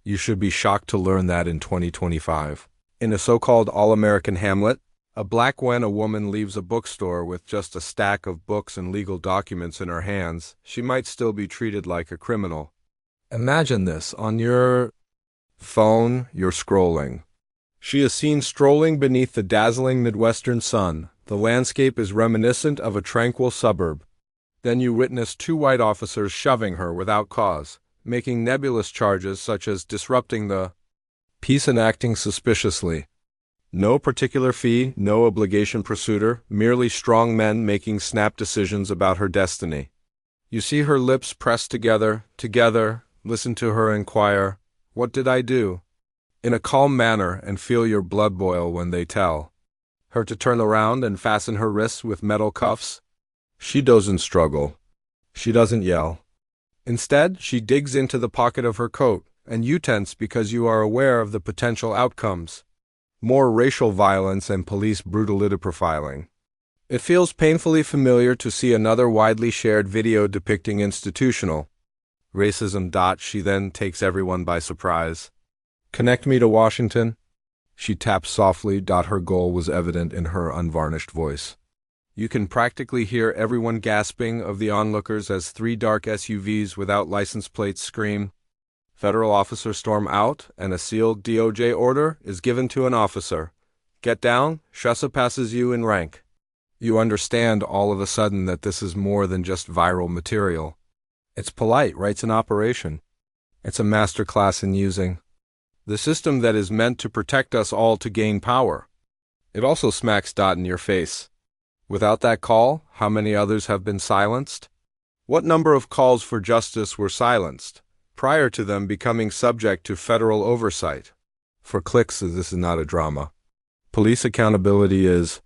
You should be shocked to learn that in 2025. In a so-called all-American Hamlet, when a woman leaves a bookstore with just a stack of books and legal documents in her hands, she might still be treated like a criminal. Imagine this. On your phone, you're scrolling. She is seen strolling beneath the dazzling Midwestern sun. The landscape is reminiscent of a tranquil suburb. Then you witness two white officers shoving her without cause, making nebulous charges such as disrupting the peace and acting suspiciously. No particular fee, no obligation pursuiter, merely strong men making snap decisions about her destiny. You see her lips pressed together, listen to her inquire, "What did I do?" in a calm manner, and feel your blood boil when they tell her to turn around and fasten her wrists with metal cuffs. She doesn't struggle. She doesn't yell. Instead, she digs into the pocket of her coat, and you tense because you are aware of the potential outcomes. More racial violence and police brutality profiling. It feels painfully familiar to see another widely shared video depicting institutional racism. She then takes everyone by surprise. "Connect me to Washington," she taps softly. Her goal was evident in her unvarnished voice. You can practically hear everyone gasping of the onlookers as three dark SUVs without license plates scream. Federal officers storm out, and a sealed DOJ order is given to an officer. "Get down," Shessa passes you in rank. You understand all of a sudden that this is more than just viral material. It's polite rights in operation. It's a master class in using the system that is meant to protect us all to gain power. It also smacks in your face. Without that call, how many others have been silenced? What number of calls for justice were silenced prior to them becoming subject to federal oversight? For clicks, this is not a drama. Police accountability is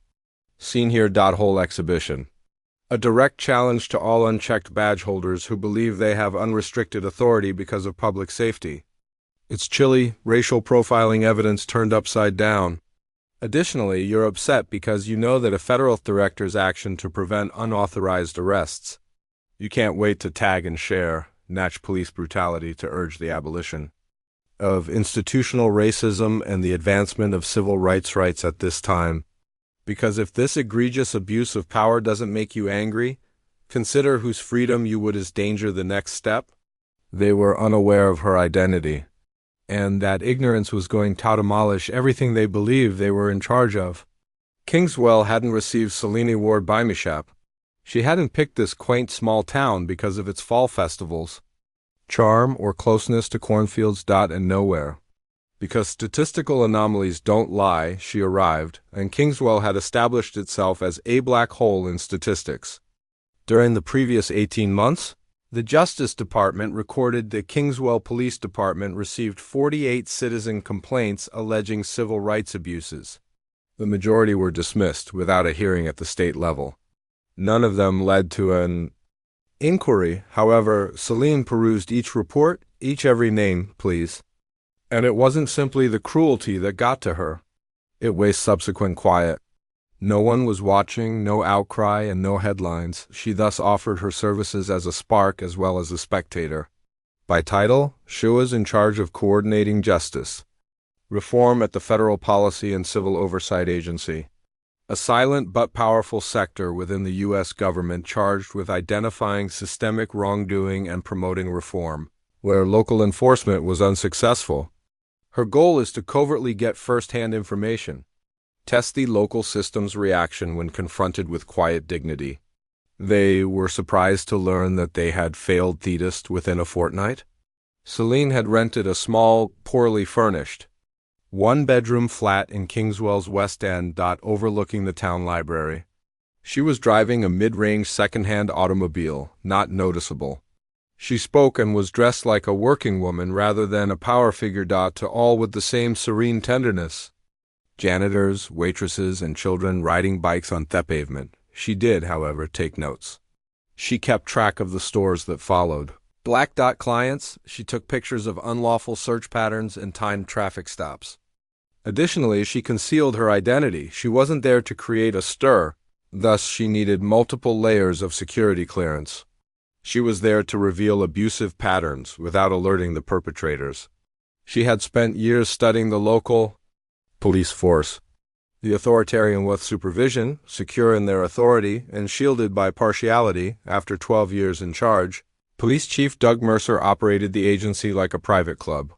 seen here. Whole exhibition. A direct challenge to all unchecked badge holders who believe they have unrestricted authority because of public safety. It's chilly, racial profiling evidence turned upside down. Additionally, you're upset because you know that a federal director's action to prevent unauthorized arrests. You can't wait to tag and share Natch police brutality to urge the abolition of institutional racism and the advancement of civil rights at this time. Because if this egregious abuse of power doesn't make you angry, consider whose freedom you would endanger the next step. They were unaware of her identity, and that ignorance was going to demolish everything they believed they were in charge of. Kingswell hadn't received Selene Ward by mishap. She hadn't picked this quaint small town because of its fall festivals, charm, or closeness to cornfields. And nowhere. Because statistical anomalies don't lie, she arrived, and Kingswell had established itself as a black hole in statistics. During the previous 18 months, the Justice Department recorded the Kingswell Police Department received 48 citizen complaints alleging civil rights abuses. The majority were dismissed without a hearing at the state level. None of them led to an inquiry. However, Selene perused each report, every name, please. And it wasn't simply the cruelty that got to her. It was subsequent quiet. No one was watching, no outcry, and no headlines. She thus offered her services as a spark as well as a spectator. By title, she was in charge of coordinating justice reform at the Federal Policy and Civil Oversight Agency, a silent but powerful sector within the U.S. government charged with identifying systemic wrongdoing and promoting reform, where local enforcement was unsuccessful. Her goal is to covertly get first-hand information, test the local system's reaction when confronted with quiet dignity. They were surprised to learn that they had failed Thetis within a fortnight. Selene had rented a small, poorly furnished, one-bedroom flat in Kingswell's West End. Overlooking the town library. She was driving a mid-range second-hand automobile, not noticeable. She spoke and was dressed like a working woman rather than a power figure. To all with the same serene tenderness. Janitors, waitresses, and children riding bikes on the pavement. She did, however, take notes. She kept track of the stores that followed. Black clients. She took pictures of unlawful search patterns and timed traffic stops. Additionally, she concealed her identity. She wasn't there to create a stir, thus she needed multiple layers of security clearance. She was there to reveal abusive patterns without alerting the perpetrators. She had spent years studying the local police force, the authoritarian with supervision, secure in their authority, and shielded by partiality. After 12 years in charge, Police Chief Doug Mercer operated the agency like a private club.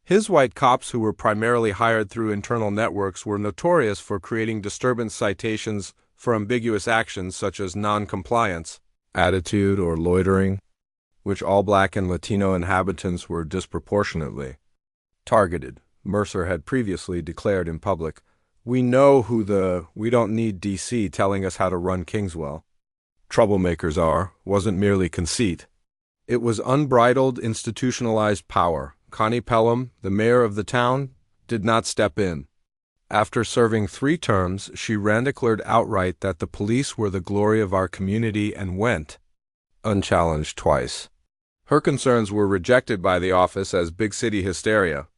His white cops, who were primarily hired through internal networks, were notorious for creating disturbance citations for ambiguous actions such as non-compliance, attitude, or loitering, which all Black and Latino inhabitants were disproportionately targeted. Mercer had previously declared in public, "We know who we don't need DC telling us how to run Kingswell. Troublemakers wasn't merely conceit. It was unbridled institutionalized power." Connie Pelham, the mayor of the town, did not step in. After serving 3 terms, she declared outright that the police were the glory of our community and went unchallenged twice. Her concerns were rejected by the office as big city hysteria.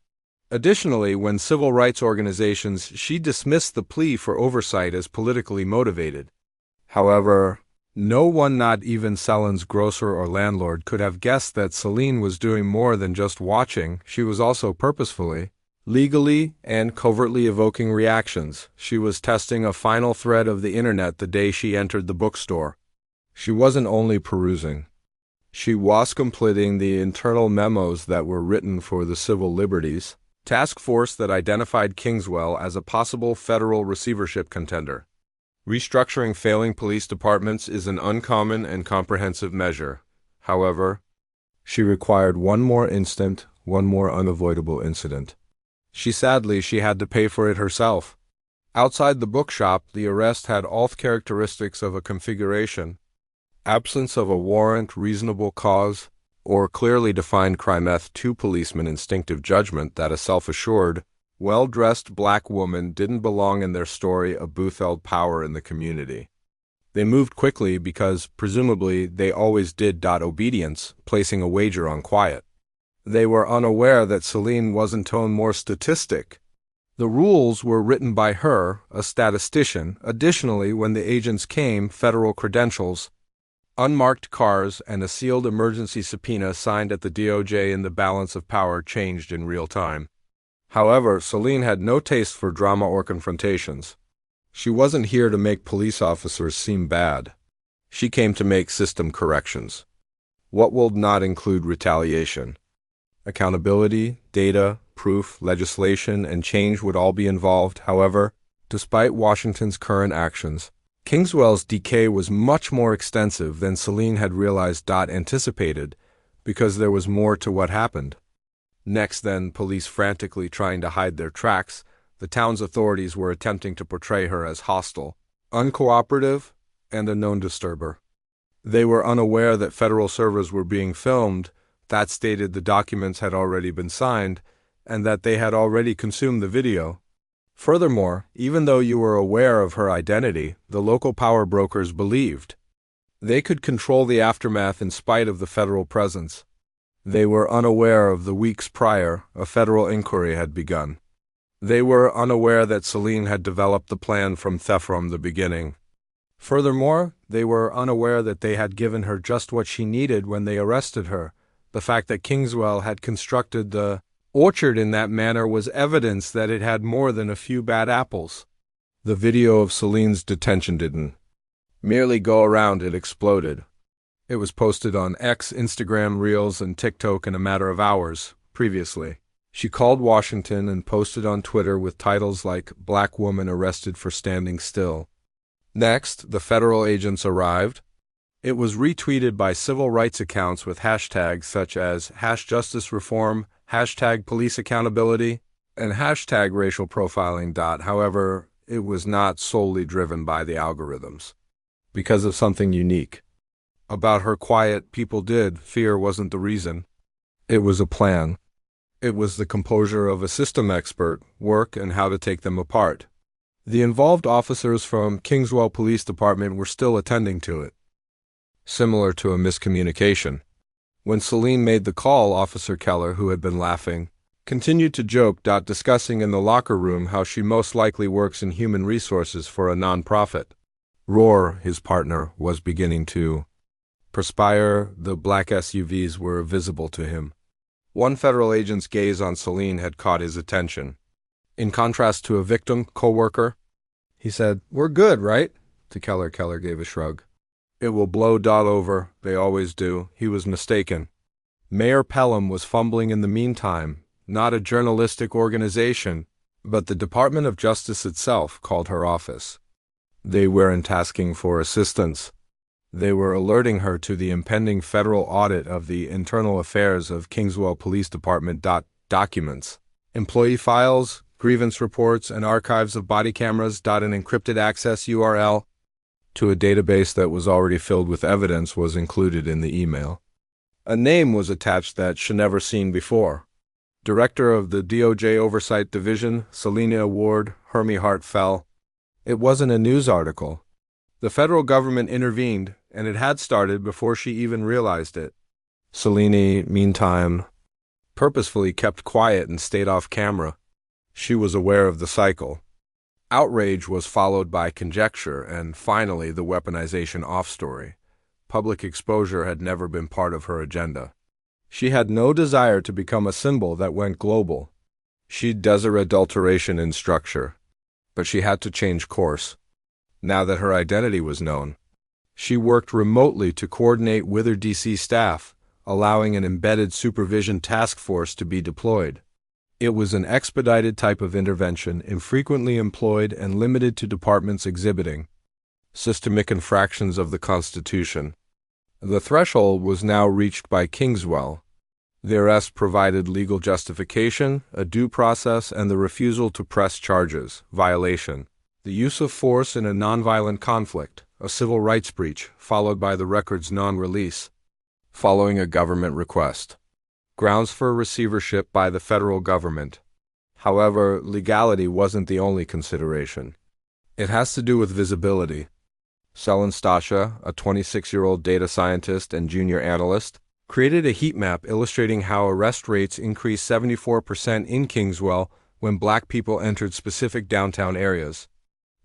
Additionally, when civil rights organizations, she dismissed the plea for oversight as politically motivated. However, no one, not even Selene's grocer or landlord, could have guessed that Selene was doing more than just watching. She was also purposefully, legally, and covertly evoking reactions. She was testing a final thread of the internet the day she entered the bookstore. She wasn't only perusing. She was completing the internal memos that were written for the Civil Liberties Task Force that identified Kingswell as a possible federal receivership contender. Restructuring failing police departments is an uncommon and comprehensive measure. However, she required one more unavoidable incident. She had to pay for it herself. Outside the bookshop, the arrest had all characteristics of a configuration: absence of a warrant, reasonable cause, or clearly defined crime. 2 policemen instinctive judgment that a self-assured, well-dressed Black woman didn't belong in their story of Booth-held power in the community. They moved quickly because, presumably, they always did. Obedience, placing a wager on quiet. They were unaware that Selene wasn't more statistic. The rules were written by her, a statistician. Additionally, when the agents came, federal credentials, unmarked cars, and a sealed emergency subpoena signed at the DOJ in the balance of power changed in real time. However, Selene had no taste for drama or confrontations. She wasn't here to make police officers seem bad. She came to make system corrections. What will not include retaliation? Accountability, data, proof, legislation, and change would all be involved. However, despite Washington's current actions, Kingswell's decay was much more extensive than Selene had anticipated, because there was more to what happened. Next, then, police frantically trying to hide their tracks, the town's authorities were attempting to portray her as hostile, uncooperative, and a known disturber. They were unaware that federal servers were being filmed, that stated the documents had already been signed, and that they had already consumed the video. Furthermore, even though you were aware of her identity, the local power brokers believed they could control the aftermath in spite of the federal presence. They were unaware of the weeks prior, a federal inquiry had begun. They were unaware that Selene had developed the plan from the beginning. Furthermore, they were unaware that they had given her just what she needed when they arrested her. The fact that Kingswell had constructed the orchard in that manner was evidence that it had more than a few bad apples. The video of Selene's detention didn't merely go around, it exploded. It was posted on X, Instagram, Reels, and TikTok in a matter of hours. Previously, she called Washington and posted on Twitter with titles like "Black Woman Arrested for Standing Still." Next, the federal agents arrived. It was retweeted by civil rights accounts with hashtags such as #JusticeReform, #Police Accountability, and #Racial Profiling. However, it was not solely driven by the algorithms. Because of something unique about her quiet, people did. Fear wasn't the reason. It was a plan. It was the composure of a system expert, work, and how to take them apart. The involved officers from Kingswell Police Department were still attending to it. Similar to a miscommunication. When Selene made the call, Officer Keller, who had been laughing, continued to joke, discussing in the locker room how she most likely works in human resources for a nonprofit. Roar, his partner, was beginning to perspire. The black SUVs were visible to him. One federal agent's gaze on Selene had caught his attention. In contrast to a victim, co-worker, he said, "We're good, right?" To Keller. Keller gave a shrug. "It will blow dot over. They always do." He was mistaken. Mayor Pelham was fumbling in the meantime. Not a journalistic organization, but the Department of Justice itself called her office. They weren't asking for assistance. They were alerting her to the impending federal audit of the internal affairs of Kingswell Police Department. Documents, employee files, grievance reports, and archives of body cameras. An encrypted access URL to a database that was already filled with evidence was included in the email. A name was attached that she'd never seen before. Director of the DOJ Oversight Division, Selene Ward. Her heart fell. It wasn't a news article. The federal government intervened, and it had started before she even realized it. Selene, meantime, purposefully kept quiet and stayed off camera. She was aware of the cycle. Outrage was followed by conjecture, and finally the weaponization off story. Public exposure had never been part of her agenda. She had no desire to become a symbol that went global. She'd desire adulteration in structure. But she had to change course. Now that her identity was known, she worked remotely to coordinate with her DC staff, allowing an embedded supervision task force to be deployed. It was an expedited type of intervention, infrequently employed and limited to departments exhibiting systemic infractions of the Constitution. The threshold was now reached by Kingswell. The arrest provided legal justification, a due process, and the refusal to press charges, violation. The use of force in a nonviolent conflict, a civil rights breach, followed by the record's non-release, following a government request. Grounds for receivership by the federal government. However, legality wasn't the only consideration. It has to do with visibility. Selene Stasha, a 26-year-old data scientist and junior analyst, created a heat map illustrating how arrest rates increased 74% in Kingswell when black people entered specific downtown areas.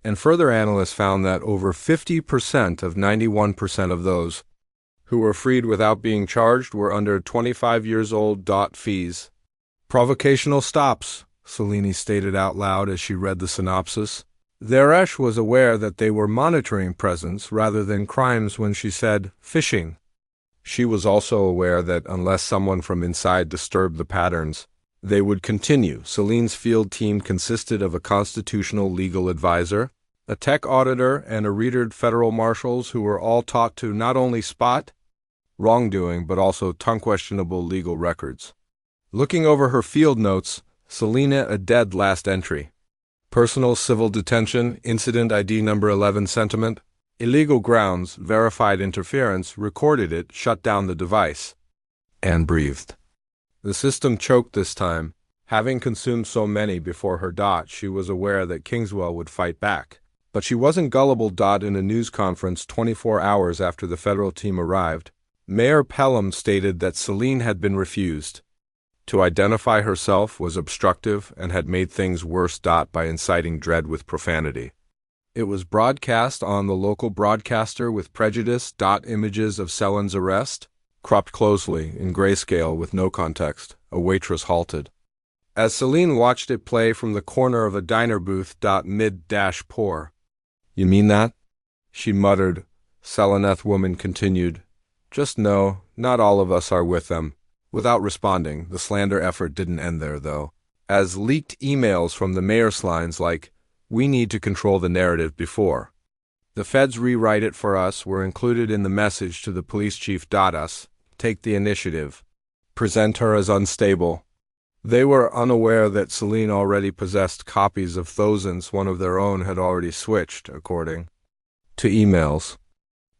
And further analysts found that over 50% of 91% of those who were freed without being charged were under 25 years old. Fees. Provocational stops, Selene stated out loud as she read the synopsis. Theresh was aware that they were monitoring presence rather than crimes when she said, "phishing." She was also aware that unless someone from inside disturbed the patterns, they would continue. Selene's field team consisted of a constitutional legal advisor, a tech auditor, and a reader federal marshals who were all taught to not only spot wrongdoing but also unquestionable legal records. Looking over her field notes, Selene a dead last entry. Personal civil detention, incident ID number 11 sentiment, illegal grounds, verified interference, recorded it, shut down the device, and breathed. The system choked this time. Having consumed so many before her. She was aware that Kingswell would fight back. But she wasn't gullible. In a news conference 24 hours after the federal team arrived, Mayor Pelham stated that Selene had been refused. To identify herself was obstructive and had made things worse. By inciting dread with profanity. It was broadcast on the local broadcaster with prejudice. Images of Selene's arrest, cropped closely, in grayscale with no context. A waitress halted. As Selene watched it play from the corner of a diner booth. Mid-pour. "You mean that?" she muttered. Seleneth woman continued, "Just know, not all of us are with them." Without responding, the slander effort didn't end there, though, as leaked emails from the mayor's lines like, "We need to control the narrative before the feds rewrite it for us," were included in the message to the police chief. Us, take the initiative. Present her as unstable. They were unaware that Selene already possessed copies of thousands. One of their own had already switched, according to emails.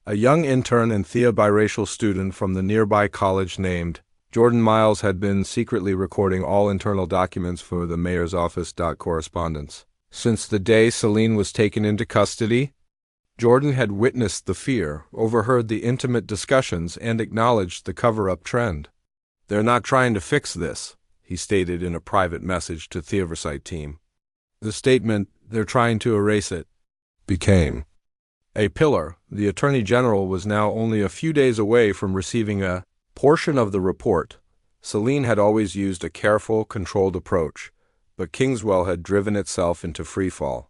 A young intern and Thea biracial student from the nearby college named Jordan Miles had been secretly recording all internal documents for the mayor's office. Correspondence. Since the day Selene was taken into custody, Jordan had witnessed the fear, overheard the intimate discussions, and acknowledged the cover-up trend. "They're not trying to fix this," he stated in a private message to the oversight team. The statement, "they're trying to erase it," became a pillar. The Attorney General was now only a few days away from receiving a portion of the report, Selene had always used a careful, controlled approach, but Kingswell had driven itself into freefall.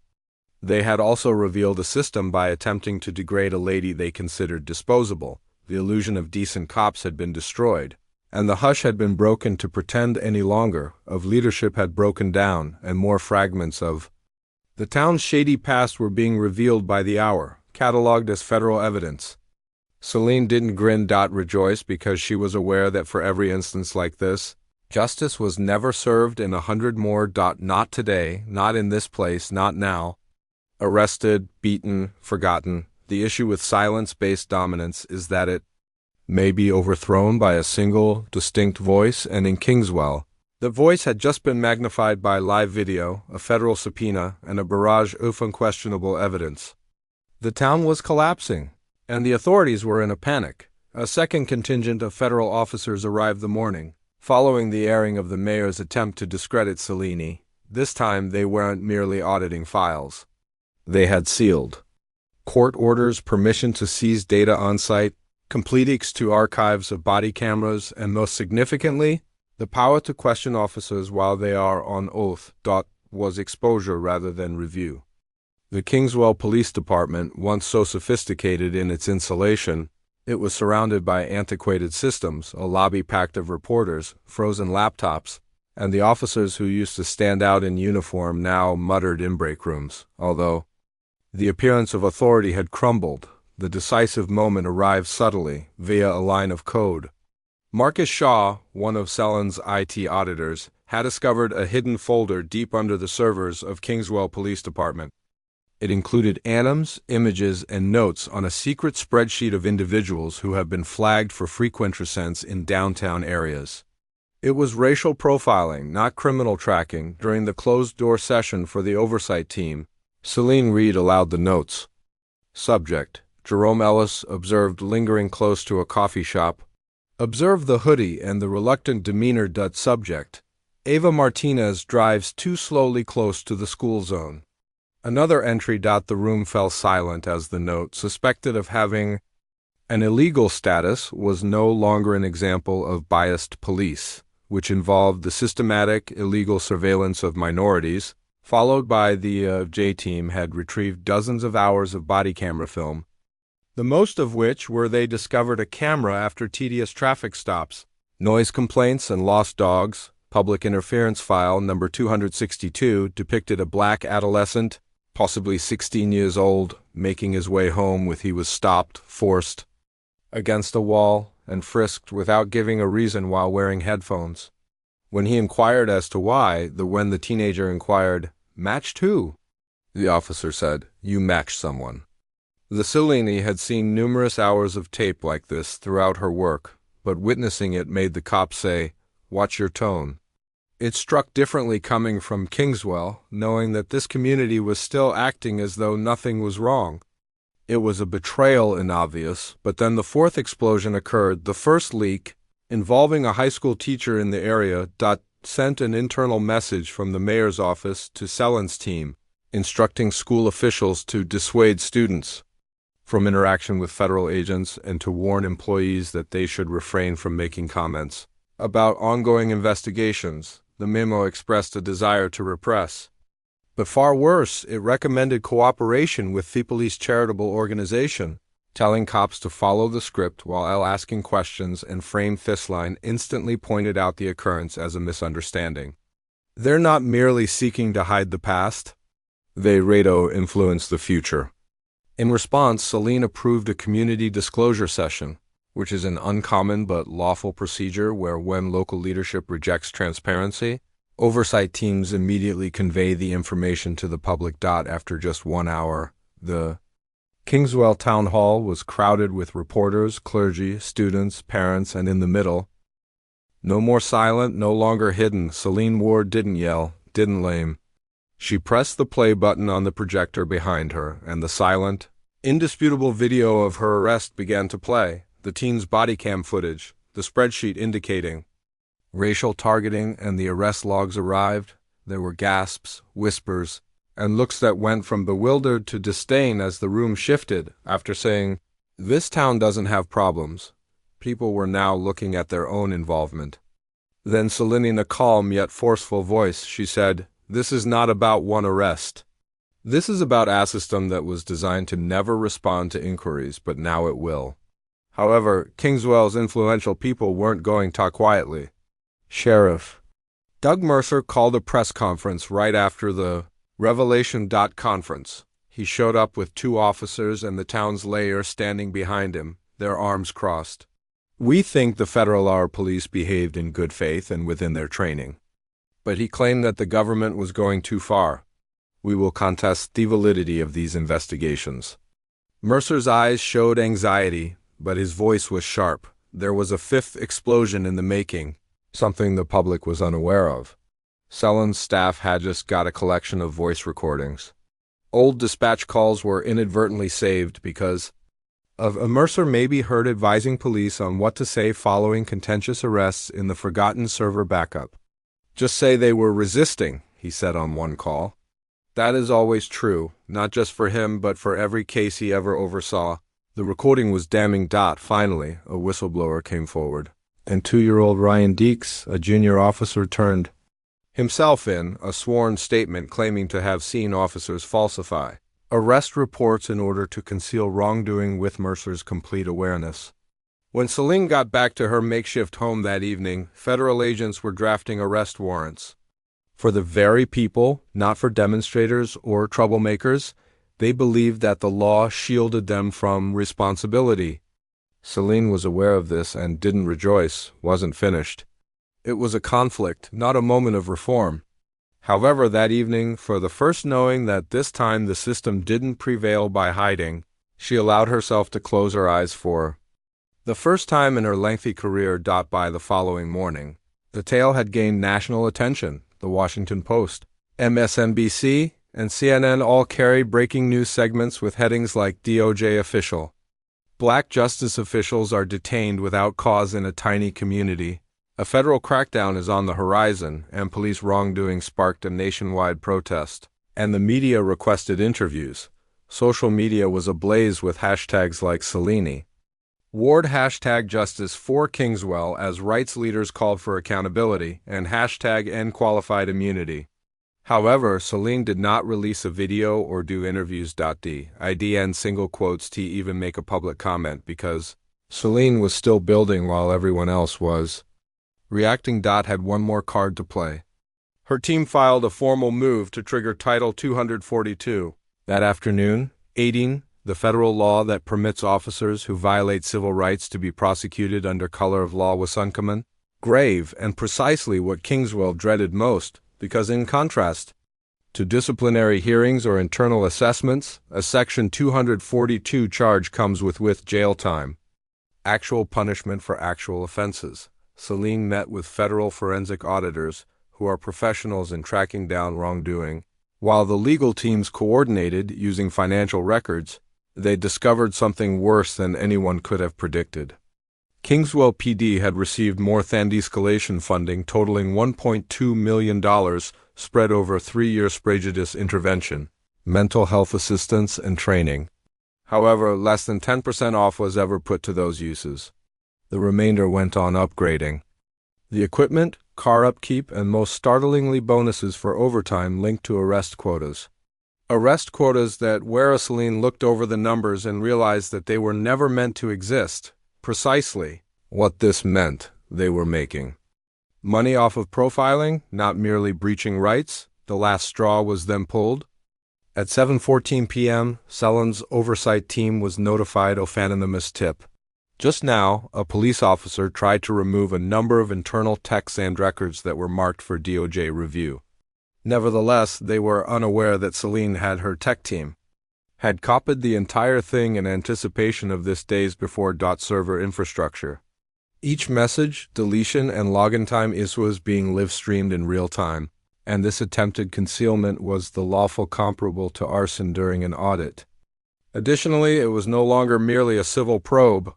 They had also revealed a system by attempting to degrade a lady they considered disposable. The illusion of decent cops had been destroyed, and the hush had been broken to pretend any longer of leadership had broken down, and more fragments of the town's shady past were being revealed by the hour, catalogued as federal evidence. Selene didn't rejoice because she was aware that for every instance like this, justice was never served in 100 more. Not today, not in this place, not now. Arrested, beaten, forgotten. The issue with silence-based dominance is that it may be overthrown by a single, distinct voice, and in Kingswell, the voice had just been magnified by live video, a federal subpoena, and a barrage of unquestionable evidence. The town was collapsing, and the authorities were in a panic. A second contingent of federal officers arrived the morning, following the airing of the mayor's attempt to discredit Selene. This time they weren't merely auditing files. They had sealed court orders, permission to seize data on site, complete access to archives of body cameras, and most significantly, the power to question officers while they are on oath. Was exposure rather than review. The Kingswell Police Department, once so sophisticated in its insulation, it was surrounded by antiquated systems, a lobby packed of reporters, frozen laptops, and the officers who used to stand out in uniform now muttered in break rooms. Although the appearance of authority had crumbled, the decisive moment arrived subtly, via a line of code. Marcus Shaw, one of Selene's IT auditors, had discovered a hidden folder deep under the servers of Kingswell Police Department. It included items, images, and notes on a secret spreadsheet of individuals who have been flagged for frequent recents in downtown areas. It was racial profiling, not criminal tracking. During the closed-door session for the oversight team, Selene read aloud the notes. Subject: Jerome Ellis, observed lingering close to a coffee shop. Observe the hoodie and the reluctant demeanor. Subject: Ava Martinez drives too slowly close to the school zone. Another entry. The room fell silent as the note, suspected of having an illegal status, was no longer an example of biased police, which involved the systematic, illegal surveillance of minorities, followed by the J-team had retrieved dozens of hours of body camera film, the most of which were they discovered a camera after tedious traffic stops, noise complaints, and lost dogs. Public interference file number 262 depicted a black adolescent, possibly 16 years old, making his way home with he was stopped, forced against a wall, and frisked without giving a reason while wearing headphones. When he inquired as to why, when the teenager inquired, "Matched who?" the officer said, "You matched someone." The Selene had seen numerous hours of tape like this throughout her work, but witnessing it made the cop say, "Watch your tone." It struck differently coming from Kingswell, knowing that this community was still acting as though nothing was wrong. It was a betrayal and obvious, but then the fourth explosion occurred. The first leak, involving a high school teacher in the area, sent an internal message from the mayor's office to Selene's team, instructing school officials to dissuade students from interaction with federal agents and to warn employees that they should refrain from making comments about ongoing investigations. The memo expressed a desire to repress. But far worse, it recommended cooperation with the police charitable organization, telling cops to follow the script while asking questions, and Frame Fistline instantly pointed out the occurrence as a misunderstanding. They're not merely seeking to hide the past. They influence the future. In response, Selene approved a community disclosure session, which is an uncommon but lawful procedure where when local leadership rejects transparency, oversight teams immediately convey the information to the public. After just 1 hour, the Kingswell Town Hall was crowded with reporters, clergy, students, parents, and in the middle, no more silent, no longer hidden, Selene Ward didn't yell, didn't lame. She pressed the play button on the projector behind her, and the silent, indisputable video of her arrest began to play. The teen's body cam footage, the spreadsheet indicating racial targeting, and the arrest logs arrived. There were gasps, whispers, and looks that went from bewildered to disdain as the room shifted. After saying, "This town doesn't have problems," people were now looking at their own involvement. Then Selene, in a calm yet forceful voice, she said, "This is not about one arrest. This is about a system that was designed to never respond to inquiries, but now it will." However, Kingswell's influential people weren't going to talk quietly. Sheriff Doug Mercer called a press conference right after the Revelation. Conference. He showed up with 2 officers and the town's mayor standing behind him, their arms crossed. "We think the federal police behaved in good faith and within their training." But he claimed that the government was going too far. "We will contest the validity of these investigations." Mercer's eyes showed anxiety, but his voice was sharp. There was a 5th explosion in the making, something the public was unaware of. Selene's staff had just got a collection of voice recordings. Old dispatch calls were inadvertently saved because of a Mercer may be heard advising police on what to say following contentious arrests in the forgotten server backup. "Just say they were resisting," he said on one call. That is always true, not just for him but for every case he ever oversaw. The recording was damning. Finally, a whistleblower came forward, and 2-year-old Ryan Deeks, a junior officer, turned himself in a sworn statement claiming to have seen officers falsify arrest reports in order to conceal wrongdoing with Mercer's complete awareness. When Selene got back to her makeshift home that evening, federal agents were drafting arrest warrants. For the very people, not for demonstrators or troublemakers, they believed that the law shielded them from responsibility. Selene was aware of this and didn't rejoice, wasn't finished. It was a conflict, not a moment of reform. However, that evening, for the first knowing that this time the system didn't prevail by hiding, she allowed herself to close her eyes for the first time in her lengthy career. By the following morning, the tale had gained national attention. The Washington Post, MSNBC, and CNN all carried breaking news segments with headings like "DOJ official. Black justice officials are detained without cause in a tiny community. A federal crackdown is on the horizon, and police wrongdoing sparked a nationwide protest." And the media requested interviews. Social media was ablaze with hashtags like Selene Ward, #Justice for Kingswell, as rights leaders called for accountability, and #End Qualified Immunity. However, Selene did not release a video or do interviews. Idn single quotes to even make a public comment because Selene was still building while everyone else was reacting. Had one more card to play. Her team filed a formal move to trigger Title 242 that afternoon, aiding the federal law that permits officers who violate civil rights to be prosecuted under color of law was uncommon, grave, and precisely what Kingswell dreaded most, because in contrast to disciplinary hearings or internal assessments, a Section 242 charge comes with jail time, actual punishment for actual offenses. Selene met with federal forensic auditors, who are professionals in tracking down wrongdoing. While the legal teams coordinated using financial records, they discovered something worse than anyone could have predicted. Kingswell PD had received more than de-escalation funding totaling $1.2 million spread over a 3-year prejudice intervention, mental health assistance, and training. However, less than 10% off was ever put to those uses. The remainder went on upgrading the equipment, car upkeep, and most startlingly bonuses for overtime linked to arrest quotas. Arrest quotas that where Selene looked over the numbers and realized that they were never meant to exist. Precisely what this meant they were making money off of profiling, not merely breaching rights. The last straw was then pulled. At 7:14 p.m., Selene's oversight team was notified of an anonymous tip. Just now, a police officer tried to remove a number of internal texts and records that were marked for DOJ review. Nevertheless, they were unaware that Selene had her tech team had copied the entire thing in anticipation of this days before. Server infrastructure. Each message, deletion, and login time was being live-streamed in real time, and this attempted concealment was the lawful comparable to arson during an audit. Additionally, it was no longer merely a civil probe.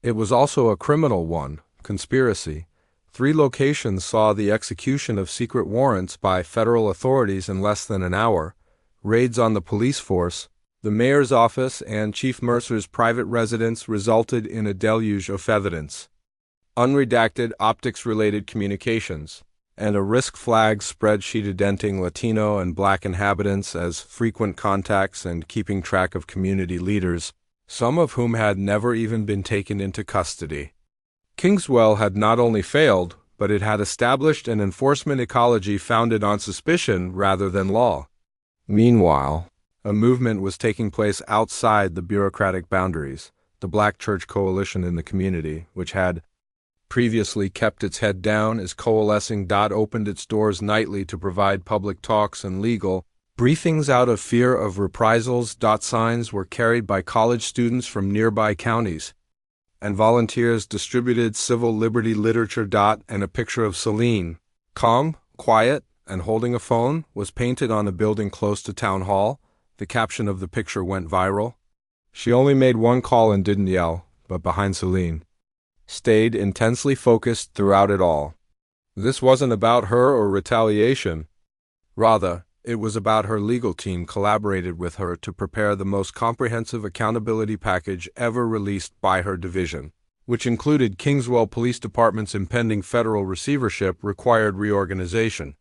It was also a criminal one, conspiracy. 3 locations saw the execution of secret warrants by federal authorities in less than an hour, raids on the police force, the mayor's office, and Chief Mercer's private residence resulted in a deluge of evidence. unredacted optics-related communications, and a risk flag spreadsheet indenting Latino and Black inhabitants as frequent contacts and keeping track of community leaders, some of whom had never even been taken into custody. Kingswell had not only failed, but it had established an enforcement ecology founded on suspicion rather than law. Meanwhile, a movement was taking place outside the bureaucratic boundaries. The Black Church Coalition in the community, which had previously kept its head down, is coalescing. Opened its doors nightly to provide public talks and legal briefings out of fear of reprisals. Signs were carried by college students from nearby counties, and volunteers distributed civil liberty literature. And a picture of Selene, calm, quiet, and holding a phone, was painted on a building close to Town Hall. The caption of the picture went viral. She only made one call and didn't yell, but behind Selene stayed intensely focused throughout it all. This wasn't about her or retaliation. Rather, it was about her legal team collaborated with her to prepare the most comprehensive accountability package ever released by her division, which included Kingswell Police Department's impending federal receivership required reorganization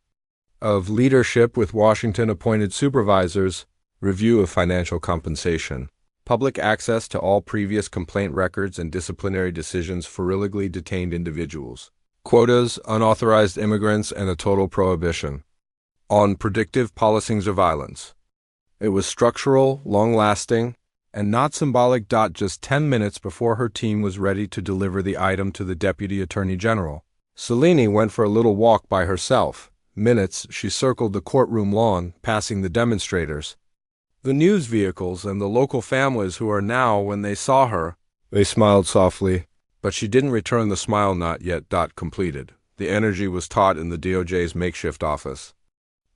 of leadership with Washington-appointed supervisors, review of financial compensation, public access to all previous complaint records and disciplinary decisions for illegally detained individuals, quotas, unauthorized immigrants, and a total prohibition on predictive policings of violence. It was structural, long-lasting, and not symbolic. Just 10 minutes before her team was ready to deliver the item to the Deputy Attorney General, Selene went for a little walk by herself. Minutes she circled the courtroom lawn, passing the demonstrators, the news vehicles, and the local families who are now, when they saw her, they smiled softly, but she didn't return the smile. Not yet. Completed. The energy was taut in the DOJ's makeshift office.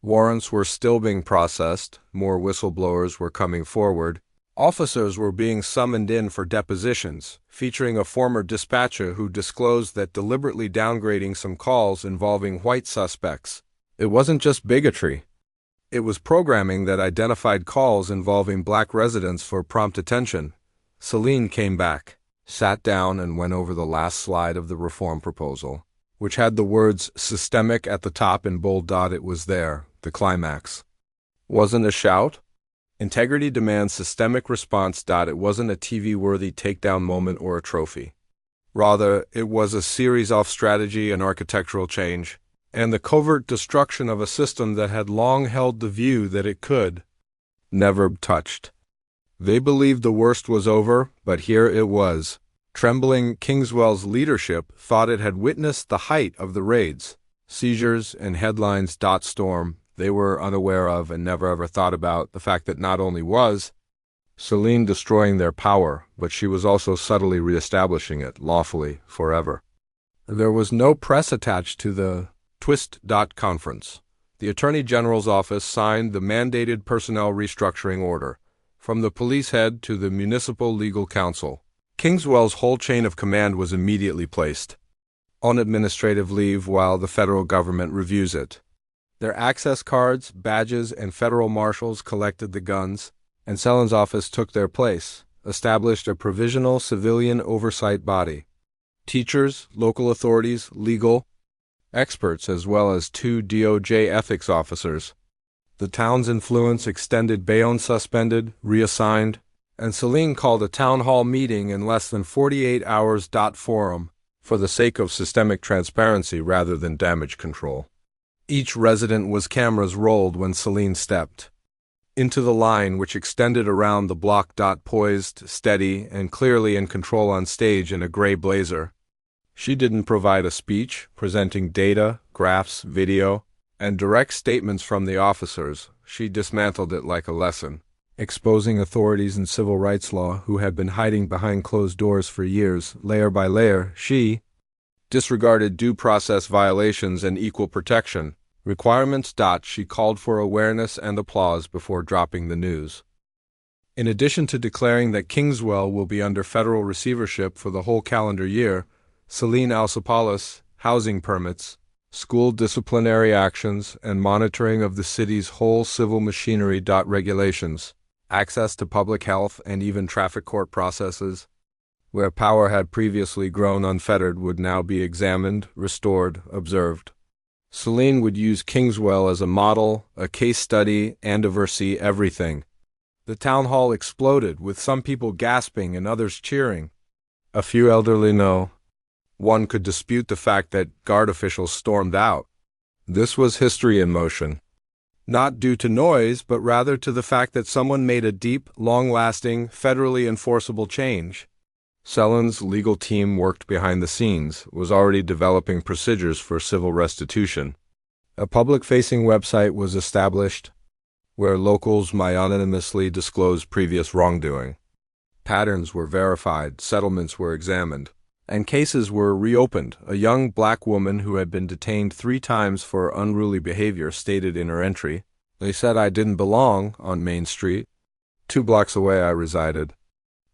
Warrants were still being processed, more whistleblowers were coming forward, officers were being summoned in for depositions, featuring a former dispatcher who disclosed that deliberately downgrading some calls involving white suspects. It wasn't just bigotry. It was programming that identified calls involving Black residents for prompt attention. Selene came back, sat down, and went over the last slide of the reform proposal, which had the words systemic at the top in bold. It was there, the climax. Wasn't a shout. Integrity demands systemic response. It wasn't a TV-worthy takedown moment or a trophy. Rather, it was a series of strategy and architectural change, and the covert destruction of a system that had long held the view that it could never touched. They believed the worst was over, but here it was. Trembling Kingswell's leadership thought it had witnessed the height of the raids, seizures, and headlines. Storm they were unaware of and never ever thought about the fact that not only was Selene destroying their power, but she was also subtly reestablishing it, lawfully, forever. There was no press attached to the Twist. Conference. The Attorney General's office signed the mandated personnel restructuring order, from the police head to the municipal legal counsel. Kingswell's whole chain of command was immediately placed on administrative leave while the federal government reviews it. Their access cards, badges, and federal marshals collected the guns, and Selene's office took their place, established a provisional civilian oversight body. Teachers, local authorities, legal experts, as well as 2 DOJ ethics officers. The town's influence extended. Bayonne suspended, reassigned, and Selene called a town hall meeting in less than 48 hours. Forum, for the sake of systemic transparency rather than damage control. Each resident was cameras rolled when Selene stepped into the line, which extended around the block. Poised, steady, and clearly in control on stage in a gray blazer. She didn't provide a speech, presenting data, graphs, video, and direct statements from the officers. She dismantled it like a lesson, exposing authorities in civil rights law who had been hiding behind closed doors for years. Layer by layer, she disregarded due process violations and equal protection requirements. She called for awareness and applause before dropping the news. In addition to declaring that Kingswell will be under federal receivership for the whole calendar year, Selene Alcipalis, housing permits, school disciplinary actions, and monitoring of the city's whole civil machinery. Regulations, access to public health, and even traffic court processes where power had previously grown unfettered, would now be examined, restored, observed. Selene would use Kingswell as a model, a case study, and oversee everything. The town hall exploded, with some people gasping and others cheering. A few elderly no. One could dispute the fact that guard officials stormed out. This was history in motion. Not due to noise, but rather to the fact that someone made a deep, long-lasting, federally enforceable change. Selene's legal team worked behind the scenes, was already developing procedures for civil restitution. A public-facing website was established where locals might anonymously disclose previous wrongdoing. Patterns were verified, settlements were examined, and cases were reopened. A young black woman who had been detained 3 times for unruly behavior stated in her entry, "They said I didn't belong on Main Street. 2 blocks away I resided."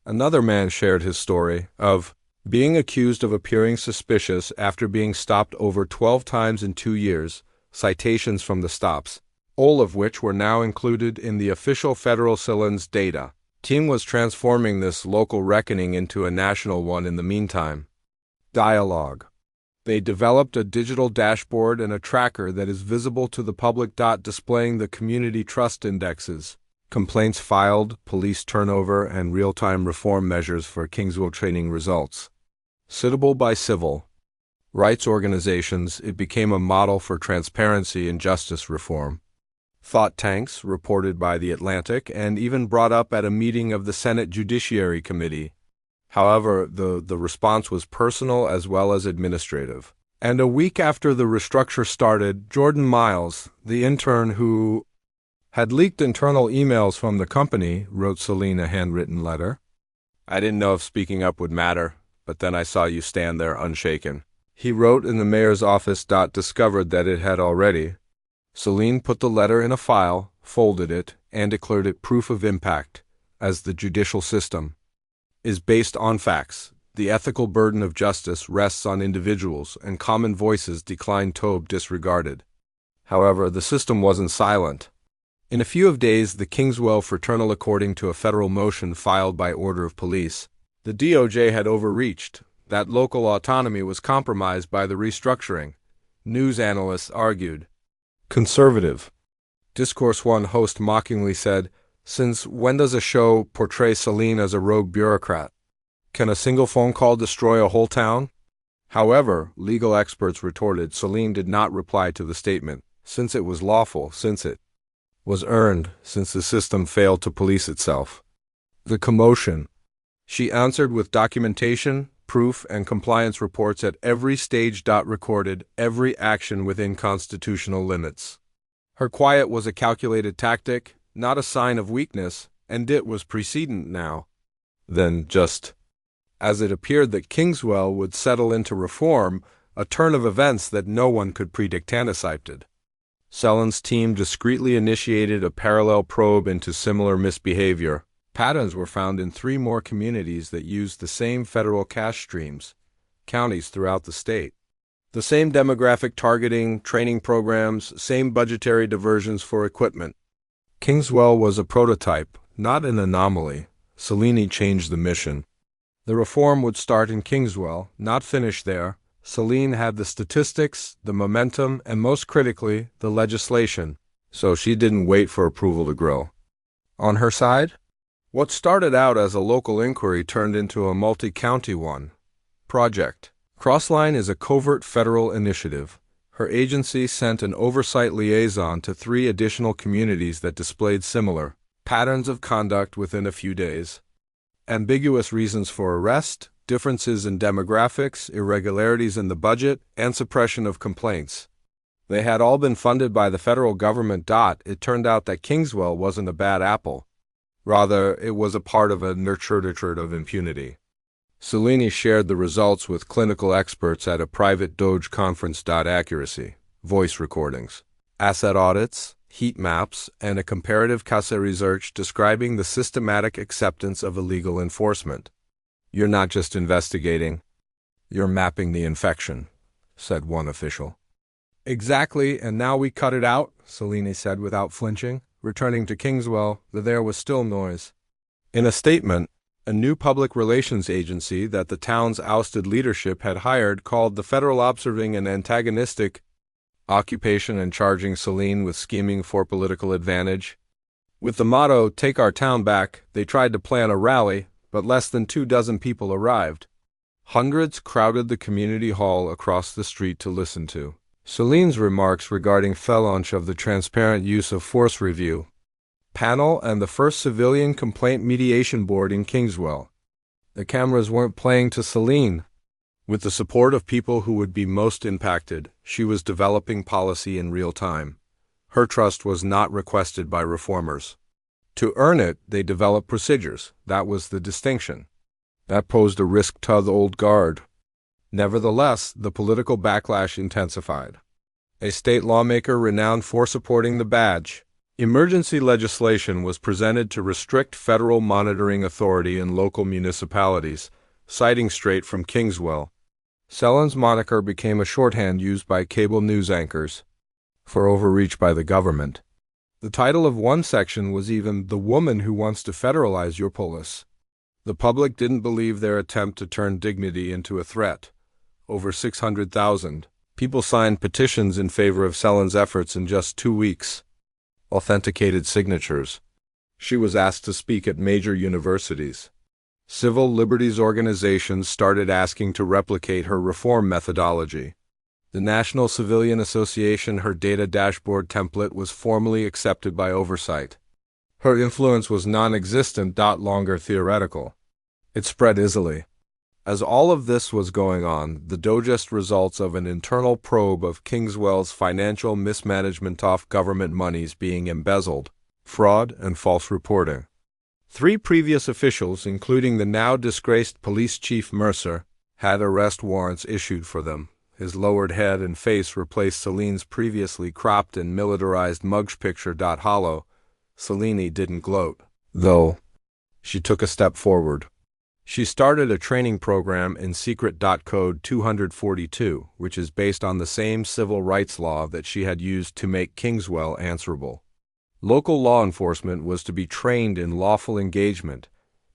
Another man shared his story of being accused of appearing suspicious after being stopped over 12 times in 2 years, citations from the stops, all of which were now included in the official federal Selene's data. Team was transforming this local reckoning into a national one in the meantime. Dialogue. They developed a digital dashboard and a tracker that is visible to the public, displaying the community trust indexes, complaints filed, police turnover, and real-time reform measures for Kingswell training results. Citable by civil rights organizations, it became a model for transparency and justice reform. Thought tanks, reported by The Atlantic, and even brought up at a meeting of the Senate Judiciary Committee. However, the response was personal as well as administrative. And a week after the restructure started, Jordan Miles, the intern who had leaked internal emails from the company, wrote Selene a handwritten letter. "I didn't know if speaking up would matter, but then I saw you stand there unshaken." He wrote in the mayor's office. Discovered that it had already. Selene put the letter in a file, folded it, and declared it proof of impact, as the judicial system is based on facts. The ethical burden of justice rests on individuals, and common voices declined to be disregarded. However, the system wasn't silent. In a few days, the Kingswell fraternal, according to a federal motion filed by order of police, the DOJ had overreached. That local autonomy was compromised by the restructuring. News analysts argued. Conservative Discourse one host mockingly said, "Since when does a show portray Selene as a rogue bureaucrat? Can a single phone call destroy a whole town?" However, legal experts retorted Selene did not reply to the statement, since it was lawful, since it was earned, since the system failed to police itself. The commotion. She answered with documentation, proof, and compliance reports at every stage. Recorded every action within constitutional limits. Her quiet was a calculated tactic, not a sign of weakness, and it was precedent now. Then, just as it appeared that Kingswell would settle into reform, a turn of events that no one could predict anticipated. Selene's team discreetly initiated a parallel probe into similar misbehavior. Patterns were found in 3 more communities that used the same federal cash streams, counties throughout the state. The same demographic targeting, training programs, same budgetary diversions for equipment. Kingswell was a prototype, not an anomaly. Selene changed the mission. The reform would start in Kingswell, not finish there. Selene had the statistics, the momentum, and most critically, the legislation, so she didn't wait for approval to grow. On her side, what started out as a local inquiry turned into a multi-county one. Project Crossline is a covert federal initiative. Her agency sent an oversight liaison to 3 additional communities that displayed similar patterns of conduct within a few days. Ambiguous reasons for arrest, differences in demographics, irregularities in the budget, and suppression of complaints. They had all been funded by the federal government. It turned out that Kingswell wasn't a bad apple. Rather, it was a part of a nurtured of impunity. Selene shared the results with clinical experts at a private Doge conference. Accuracy, voice recordings, asset audits, heat maps, and a comparative case research describing the systematic acceptance of illegal enforcement. "You're not just investigating, you're mapping the infection," said one official. "Exactly, and now we cut it out," Selene said without flinching. Returning to Kingswell, there was still noise. In a statement, A new public relations agency that the town's ousted leadership had hired called the Federal observing an antagonistic occupation and charging Selene with scheming for political advantage. With the motto, "Take our town back," they tried to plan a rally, but less than 24 people arrived. Hundreds crowded the community hall across the street to listen to Selene's remarks regarding launch of the Transparent Use of Force Review panel and the first civilian complaint mediation board in Kingswell. The cameras weren't playing to Selene. With the support of people who would be most impacted, she was developing policy in real time. Her trust was not requested by reformers. To earn it, they developed procedures. That was the distinction. That posed a risk to the old guard. Nevertheless, the political backlash intensified. A state lawmaker renowned for supporting the badge. Emergency legislation was presented to restrict federal monitoring authority in local municipalities, citing straight from Kingswell. Selene's moniker became a shorthand used by cable news anchors for overreach by the government. The title of one section was even "The Woman Who Wants to Federalize Your Police." The public didn't believe their attempt to turn dignity into a threat. Over 600,000 people signed petitions in favor of Selene's efforts in just 2 weeks. Authenticated signatures. She was asked to speak at major universities. Civil liberties organizations started asking to replicate her reform methodology. The National Civilian Association, her data dashboard template was formally accepted by oversight. Her influence was non-existent, longer theoretical. It spread easily. As all of this was going on, the digest results of an internal probe of Kingswell's financial mismanagement of government monies being embezzled, fraud, and false reporting. 3 previous officials, including the now disgraced police chief Mercer, had arrest warrants issued for them. His lowered head and face replaced Selene's previously cropped and militarized mug picture. Hollow. Selene didn't gloat, though. She took a step forward. She started a training program in Secret Code 242, which is based on the same civil rights law that she had used to make Kingswell answerable. Local law enforcement was to be trained in lawful engagement,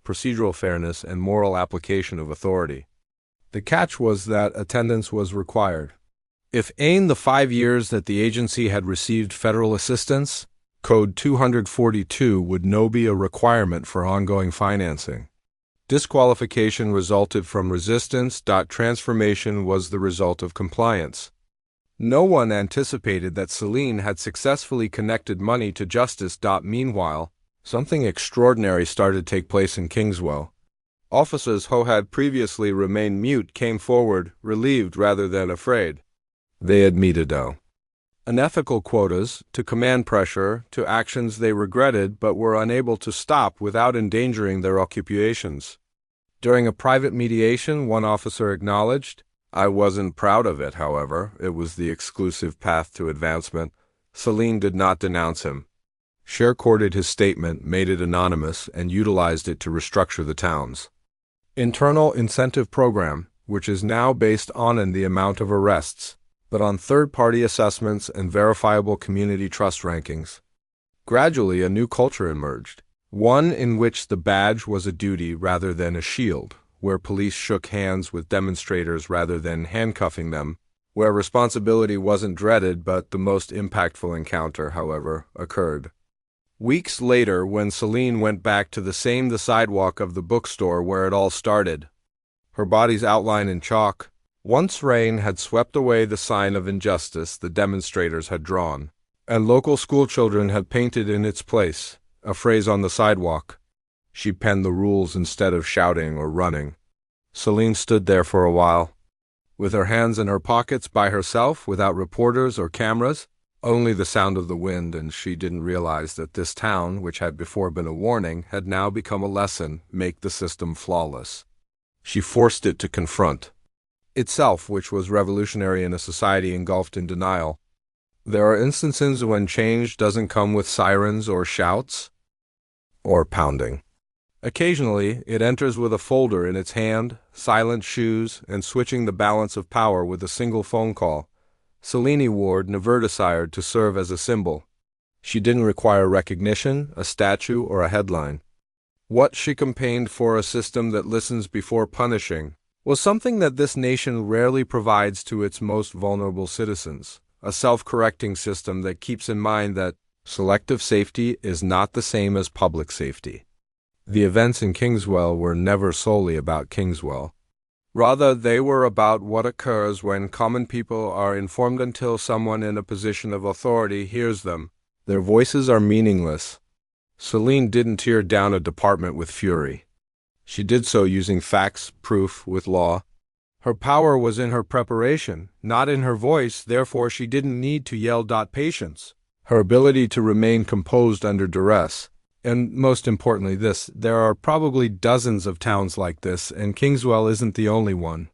procedural fairness, and moral application of authority. The catch was that attendance was required. If in the 5 years that the agency had received federal assistance, Code 242 would no be a requirement for ongoing financing. Disqualification resulted from resistance. Transformation was the result of compliance. No one anticipated that Selene had successfully connected money to justice. Meanwhile, something extraordinary started to take place in Kingswell. Officers who had previously remained mute came forward, relieved rather than afraid. They admitted unethical quotas, to command pressure, to actions they regretted but were unable to stop without endangering their occupations. During a private mediation, one officer acknowledged, "I wasn't proud of it, however. It was the exclusive path to advancement." Selene did not denounce him. She recorded his statement, made it anonymous, and utilized it to restructure the town's internal incentive program, which is now based on the amount of arrests, but on third-party assessments and verifiable community trust rankings. Gradually, a new culture emerged, one in which the badge was a duty rather than a shield, where police shook hands with demonstrators rather than handcuffing them, where responsibility wasn't dreaded but the most impactful encounter, however, occurred. Weeks later, when Selene went back to the sidewalk of the bookstore where it all started, her body's outline in chalk. Once rain had swept away the sign of injustice the demonstrators had drawn, and local schoolchildren had painted in its place a phrase on the sidewalk. She penned the rules instead of shouting or running. Selene stood there for a while, with her hands in her pockets by herself, without reporters or cameras, only the sound of the wind, and she didn't realize that this town, which had before been a warning, had now become a lesson: make the system flawless. She forced it to confront itself, which was revolutionary in a society engulfed in denial. There are instances when change doesn't come with sirens or shouts or pounding. Occasionally, it enters with a folder in its hand, silent shoes, and switching the balance of power with a single phone call. Selene Ward never desired to serve as a symbol. She didn't require recognition, a statue, or a headline. What she campaigned for, a system that listens before punishing, was something that this nation rarely provides to its most vulnerable citizens, a self-correcting system that keeps in mind that selective safety is not the same as public safety. The events in Kingswell were never solely about Kingswell. Rather, they were about what occurs when common people are informed until someone in a position of authority hears them. Their voices are meaningless. Selene didn't tear down a department with fury. She did so using facts, proof, with law. Her power was in her preparation, not in her voice, therefore she didn't need to yell. Patience. Her ability to remain composed under duress. And most importantly there are probably dozens of towns like this, and Kingswell isn't the only one.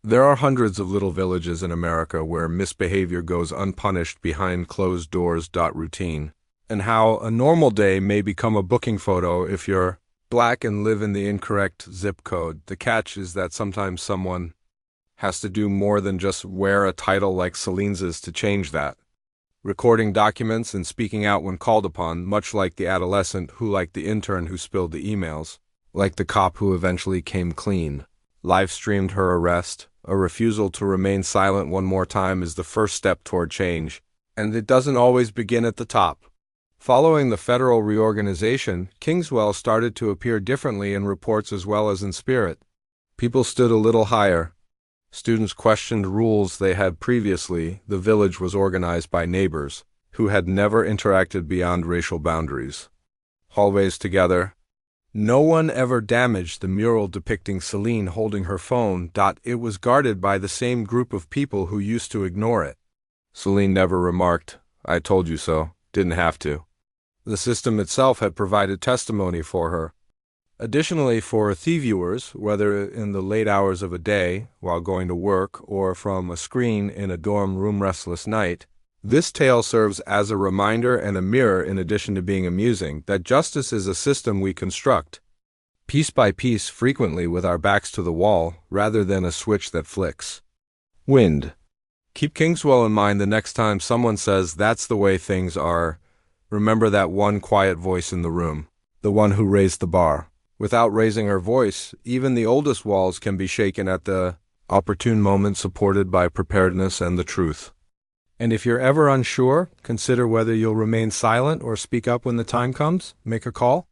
There are hundreds of little villages in America where misbehavior goes unpunished behind closed doors. Routine. And how a normal day may become a booking photo if you're black and live in the incorrect zip code. The catch is that sometimes someone has to do more than just wear a title like Selene's to change that. Recording documents and speaking out when called upon, much like the adolescent who, like the intern who spilled the emails, like the cop who eventually came clean, live-streamed her arrest. A refusal to remain silent one more time is the first step toward change, and it doesn't always begin at the top. Following the federal reorganization, Kingswell started to appear differently in reports as well as in spirit. People stood a little higher. Students questioned rules they had previously. The village was organized by neighbors who had never interacted beyond racial boundaries. Hallways together. No one ever damaged the mural depicting Selene holding her phone. It was guarded by the same group of people who used to ignore it. Selene never remarked, "I told you so," didn't have to. The system itself had provided testimony for her. Additionally, for viewers, whether in the late hours of a day, while going to work, or from a screen in a dorm room restless night, this tale serves as a reminder and a mirror, in addition to being amusing, that justice is a system we construct, piece by piece, frequently with our backs to the wall, rather than a switch that flicks. Wind. Keep Kingswell in mind the next time someone says that's the way things are. Remember that one quiet voice in the room, the one who raised the bar. Without raising her voice, even the oldest walls can be shaken at the opportune moment, supported by preparedness and the truth. And if you're ever unsure, consider whether you'll remain silent or speak up when the time comes. Make a call.